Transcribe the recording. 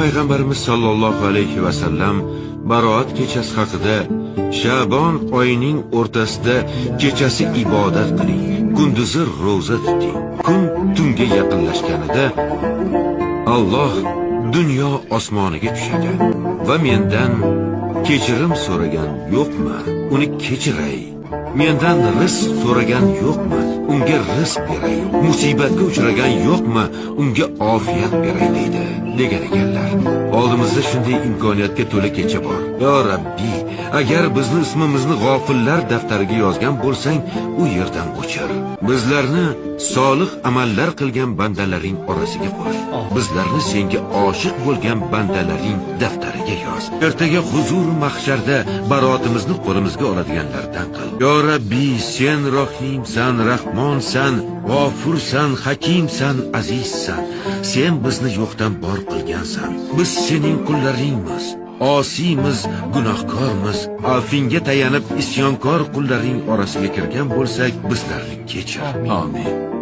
Payg'ambarimiz sollallohu alayhi va sallam Baroat kechasi haqida Sha'bon oyining o'rtasida kechasi ibodat qiling, kunduzi ro'za tuting. Kun tunga yaqinlashganida Alloh dunyo osmoniga tushadi va mendan kechirim so'ragan yo'qmi? Uni kechiray. Mendan rizq so'ragan yo'qmi? Unga rizq beray. Musibatga uchragan yo'qmi? Unga ofiyat beray deydi degan ekanlar. Oldimizda shunday imkoniyatga to'la kecha bor. Yo Rabbiy, agar bizni ismimizni g'ofillar daftariga yozgan bo'lsang, u yerdan o'chir. Bizlarni solih amallar qilgan bandalaring orasiga qo'sh. Bizlarni senga oshiq bo'lgan bandalaring daftariga yoz. Ertaga huzur mahsharda baroatimizni qo'limizga oladiganlardan qil. Yo Rabbiy, sen Rohimsan, Rahmonsan, G'ofursan, Hakimsan, Azizsan. Sen bizni yo'qdan bor qilgansan. Biz sening qullaringmiz. Osiymiz, gunohkormiz. Afinga tayanib isyonkor qullaring orasiga kirgan bo'lsak, bizlarni kechir. Amin.